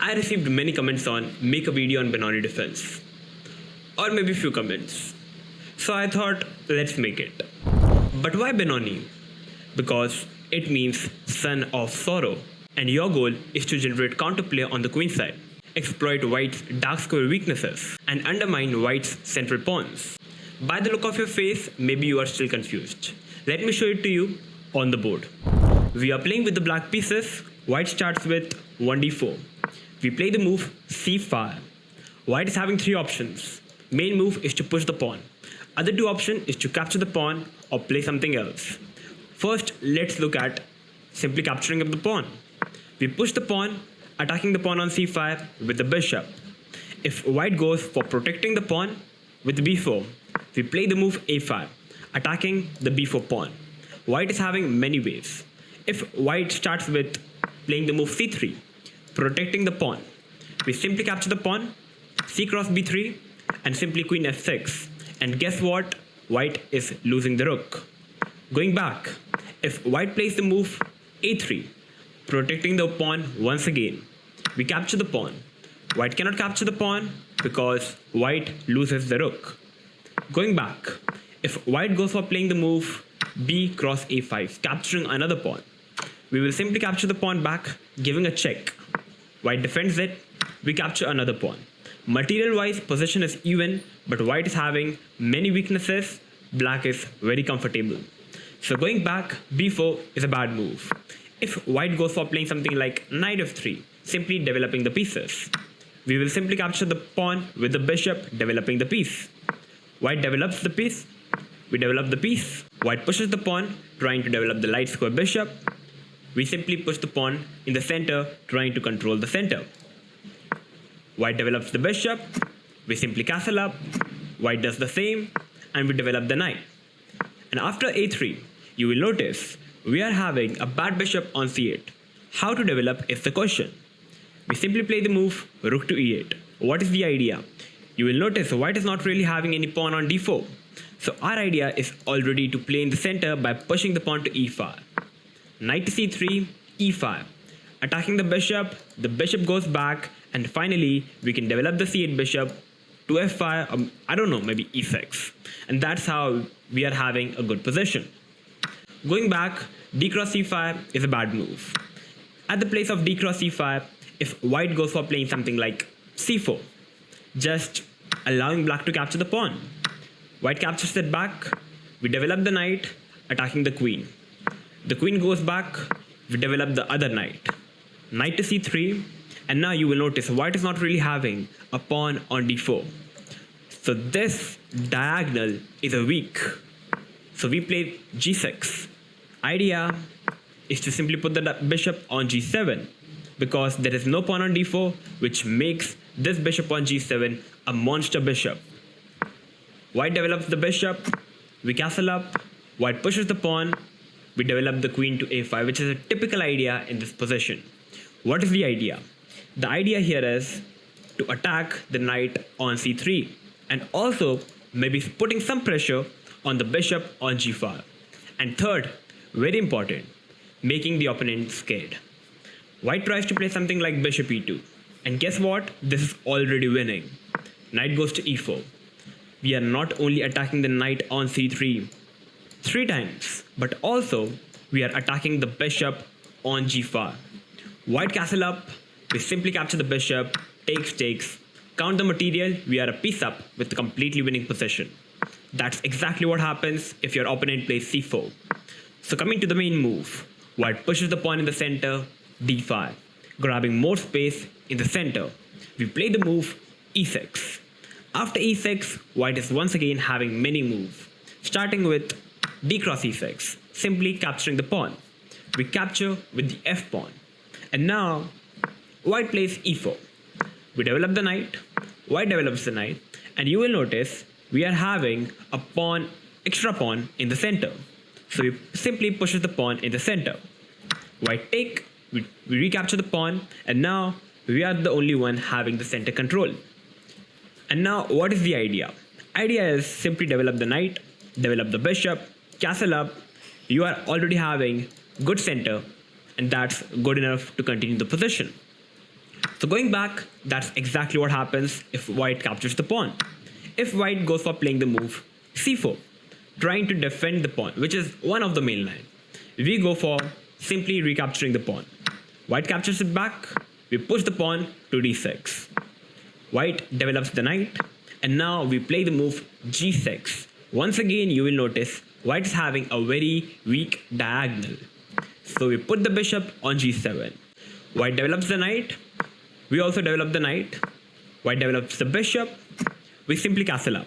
I received many comments on make a video on Benoni Defense, or maybe few comments. So I thought, let's make it. But why Benoni? Because it means son of sorrow, and your goal is to generate counterplay on the queen side, exploit white's dark square weaknesses, and undermine white's central pawns. By the look of your face, maybe you are still confused. Let me show it to you on the board. We are playing with the black pieces. White starts with 1d4. We play the move c5. White is having three options. Main move is to push the pawn. Other two options is to capture the pawn or play something else. First, let's look at simply capturing of the pawn. We push the pawn, attacking the pawn on c5 with the bishop. If white goes for protecting the pawn with b4, we play the move a5, attacking the b4 pawn. White is having many ways. If white starts with playing the move c3, protecting the pawn, we simply capture the pawn, c cross b3, and simply queen f6. And guess what? White is losing the rook. Going back, if white plays the move a3, protecting the pawn once again, we capture the pawn. White cannot capture the pawn because white loses the rook. Going back, if white goes for playing the move b cross a5, capturing another pawn, we will simply capture the pawn back, giving a check. White defends it, we capture another pawn. Material wise, position is even, but white is having many weaknesses, black is very comfortable. So going back, b4 is a bad move. If white goes for playing something like knight f3, simply developing the pieces, we will simply capture the pawn with the bishop, developing the piece. White develops the piece, we develop the piece. White pushes the pawn, trying to develop the light square bishop. We simply push the pawn in the center, trying to control the center. White develops the bishop, we simply castle up. White does the same, and we develop the knight. And after a3, you will notice we are having a bad bishop on c8. How to develop is the question. We simply play the move rook to e8. What is the idea? You will notice white is not really having any pawn on d4. So our idea is already to play in the center by pushing the pawn to e5. Knight to c3, e5. Attacking the bishop goes back, and finally we can develop the c8 bishop to f5, I don't know, maybe e6. And that's how we are having a good position. Going back, d cross c5 is a bad move. At the place of d cross c5, if white goes for playing something like c4, just allowing black to capture the pawn. White captures it back, we develop the knight, attacking the queen. The queen goes back, we develop the other knight. Knight to c3, and now you will notice white is not really having a pawn on d4. So this diagonal is a weak. So we play g6. Idea is to simply put the bishop on g7, because there is no pawn on d4, which makes this bishop on g7 a monster bishop. White develops the bishop, we castle up. White pushes the pawn, we develop the queen to a5, which is a typical idea in this position. What is the idea? The idea here is to attack the knight on c3, and also maybe putting some pressure on the bishop on g5. And third, very important, making the opponent scared. White tries to play something like bishop e2, and guess what? This is already winning. Knight goes to e4. We are not only attacking the knight on c3 three times, but also we are attacking the bishop on g5. White castle up, we simply capture the bishop, takes, count the material, we are a piece up with a completely winning position. That's exactly what happens if your opponent plays c4. So coming to the main move, white pushes the pawn in the center, d5, grabbing more space in the center. We play the move e6. After e6, white is once again having many moves, starting with d cross e6, simply capturing the pawn. We capture with the f pawn. And now, white plays e4. We develop the knight, white develops the knight, and you will notice we are having a pawn, extra pawn in the center. So we simply pushes the pawn in the center. White take, we recapture the pawn, and now we are the only one having the center control. And now what is the idea? Idea is simply develop the knight, develop the bishop, castle up. You are already having good center, and that's good enough to continue the position. So going back, that's exactly what happens if white captures the pawn. If white goes for playing the move c4, trying to defend the pawn, which is one of the main line, we go for simply recapturing the pawn. White captures it back, we push the pawn to d6. White develops the knight, and now we play the move g6. Once again, you will notice white is having a very weak diagonal. So we put the bishop on g7. White develops the knight, we also develop the knight. White develops the bishop, we simply castle up.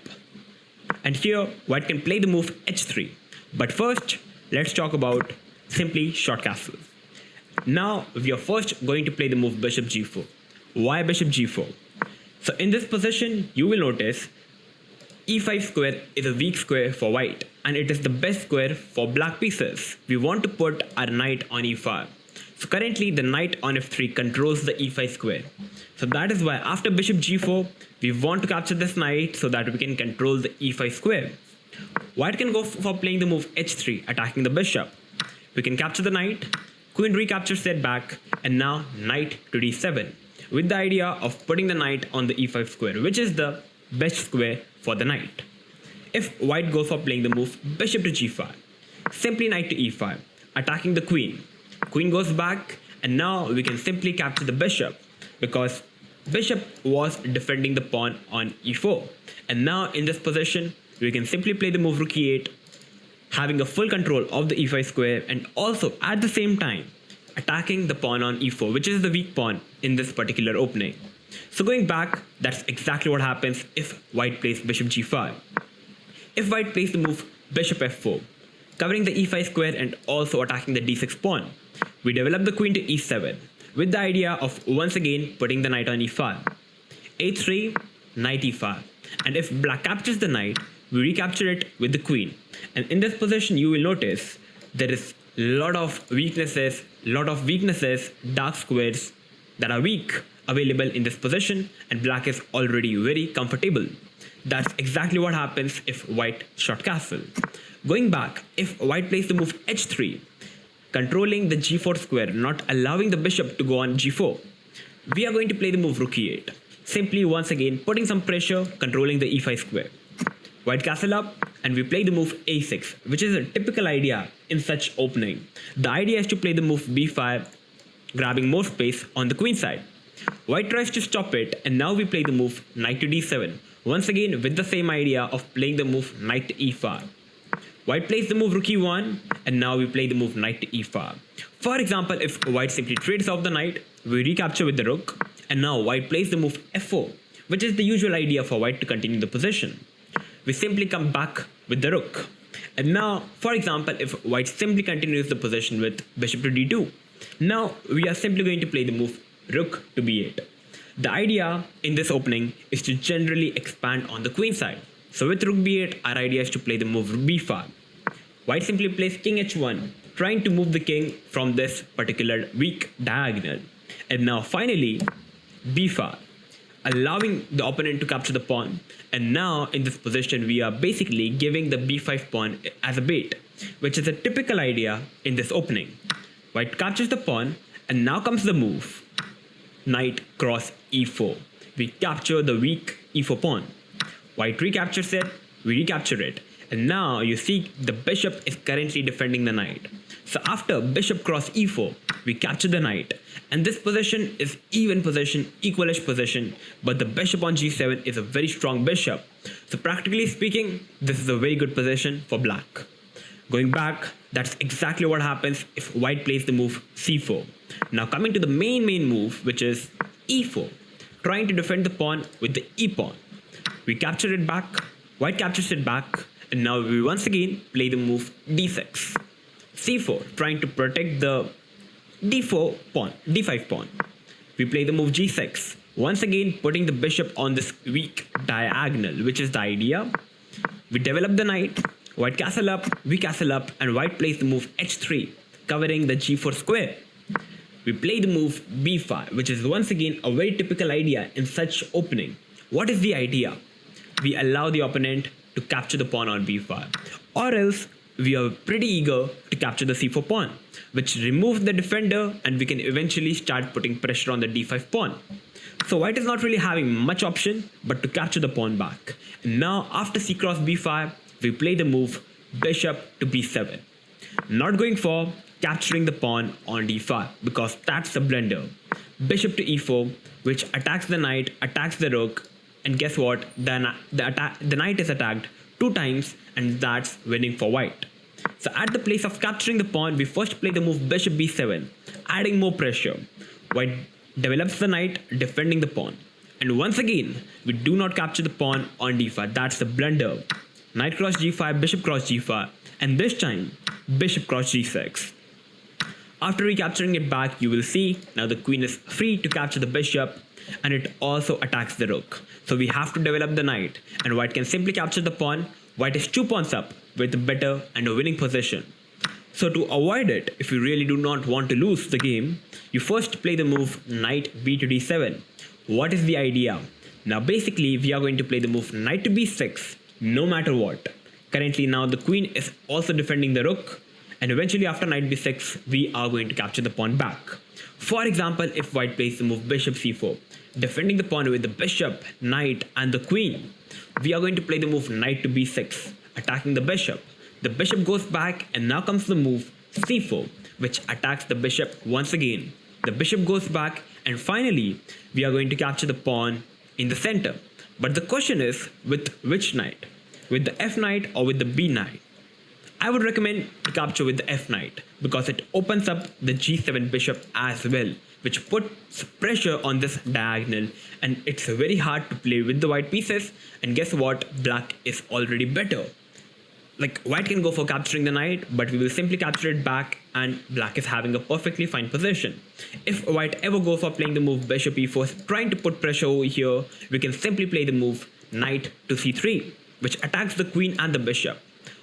And here, white can play the move h3. But first, let's talk about simply short castle. Now, we are first going to play the move bishop g4. Why bishop g4? So in this position, you will notice e5 square is a weak square for white, and it is the best square for black pieces. We want to put our knight on e5. So currently, the knight on f3 controls the e5 square. So that is why after bishop g4, we want to capture this knight so that we can control the e5 square. White can go for playing the move h3, attacking the bishop. We can capture the knight, queen recaptures it back, and now knight to d7, with the idea of putting the knight on the e5 square, which is the best square for the knight. If white goes for playing the move bishop to g5, simply knight to e5, attacking the queen. Queen goes back, and now we can simply capture the bishop because bishop was defending the pawn on e4. And now in this position, we can simply play the move rook e8, having a full control of the e5 square, and also at the same time attacking the pawn on e4, which is the weak pawn in this particular opening. So going back, that's exactly what happens if white plays bishop g5. If white plays the move bishop f4, covering the e5 square and also attacking the d6 pawn, we develop the queen to e7, with the idea of once again putting the knight on e5. a3, knight e5, and if black captures the knight, we recapture it with the queen. And in this position, you will notice there is a lot of weaknesses, dark squares that are weak available in this position, and black is already very comfortable. That's exactly what happens if white short castle. Going back, if white plays the move h3, controlling the g4 square, not allowing the bishop to go on g4, we are going to play the move rook e8, simply once again putting some pressure, controlling the e5 square. White castle up, and we play the move a6, which is a typical idea in such opening. The idea is to play the move b5, grabbing more space on the queen side. White tries to stop it, and now we play the move knight to d7, once again with the same idea of playing the move knight to e5. White plays the move rook e1, and now we play the move knight to e5. For example, if white simply trades off the knight, we recapture with the rook, and now white plays the move f4, which is the usual idea for white to continue the position. We simply come back with the rook. And now, for example, if white simply continues the position with bishop to d2, now we are simply going to play the move rook to b8. The idea in this opening is to generally expand on the queen side. So with rook b8, our idea is to play the move rook b5. White simply plays king h1, trying to move the king from this particular weak diagonal. And now finally, b5, allowing the opponent to capture the pawn. And now in this position, we are basically giving the b5 pawn as a bait, which is a typical idea in this opening. White captures the pawn, and now comes the move knight cross e4. We capture the weak e4 pawn. White recaptures it, we recapture it. And now you see the bishop is currently defending the knight. So after bishop cross e4, we capture the knight. And this position is even position, equalish position, but the bishop on g7 is a very strong bishop. So practically speaking, this is a very good position for black. Going back, that's exactly what happens if white plays the move c4. Now coming to the main move, which is e4, trying to defend the pawn with the e pawn. We capture it back, white captures it back, and now we once again play the move d6. c4, trying to protect the d4 pawn, d5 pawn. We play the move g6, once again putting the bishop on this weak diagonal, which is the idea. We develop the knight, white castle up, we castle up, and white plays the move h3, covering the g4 square. We play the move b5, which is once again a very typical idea in such opening. What is the idea? We allow the opponent to capture the pawn on b5, or else we are pretty eager to capture the c4 pawn, which removes the defender, and we can eventually start putting pressure on the d5 pawn. So white is not really having much option but to capture the pawn back. And now after c cross b5, we play the move bishop to b7. Not going for capturing the pawn on d5 because that's the blunder. Bishop to e4, which attacks the knight, attacks the rook, and guess what? The knight is attacked 2 times and that's winning for white. So at the place of capturing the pawn, we first play the move bishop b7, adding more pressure. White develops the knight, defending the pawn. And once again, we do not capture the pawn on d5. That's the blunder. Knight cross g5, bishop cross g5, and this time, bishop cross g6. After recapturing it back, you will see now the queen is free to capture the bishop, and it also attacks the rook. So we have to develop the knight, and white can simply capture the pawn. White is 2 pawns up with a better and a winning position. So to avoid it, if you really do not want to lose the game, you first play the move knight b to d7. What is the idea? Now basically we are going to play the move knight to b6 no matter what. Currently now the queen is also defending the rook, and eventually after knight b6 we are going to capture the pawn back. For example, if white plays the move bishop c4, defending the pawn with the bishop, knight and the queen, we are going to play the move knight to b6, attacking the bishop. The bishop goes back and now comes the move c4, which attacks the bishop once again. The bishop goes back and finally we are going to capture the pawn in the center. But the question is, with which knight? With the f knight or with the b knight? I would recommend to capture with the f knight because it opens up the g7 bishop as well, which puts pressure on this diagonal, and it's very hard to play with the white pieces. And guess what? Black is already better. Like white can go for capturing the knight, but we will simply capture it back and black is having a perfectly fine position. If white ever goes for playing the move bishop e4, trying to put pressure over here, we can simply play the move knight to c3, which attacks the queen and the bishop.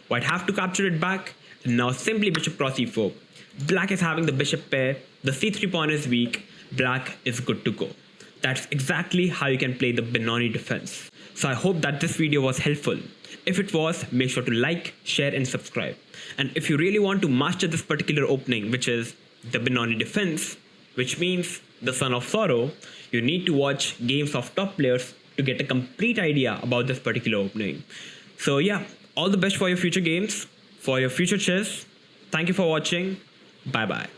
White have to capture it back, and now simply bishop cross e4. Black is having the bishop pair, the c3 pawn is weak, black is good to go. That's exactly how you can play the Benoni defense. So I hope that this video was helpful. If it was, make sure to like, share and subscribe. And if you really want to master this particular opening, which is the Benoni defense, which means the Son of Sorrow, you need to watch games of top players to get a complete idea about this particular opening. So yeah, all the best for your future games, for your future chess. Thank you for watching. Bye bye.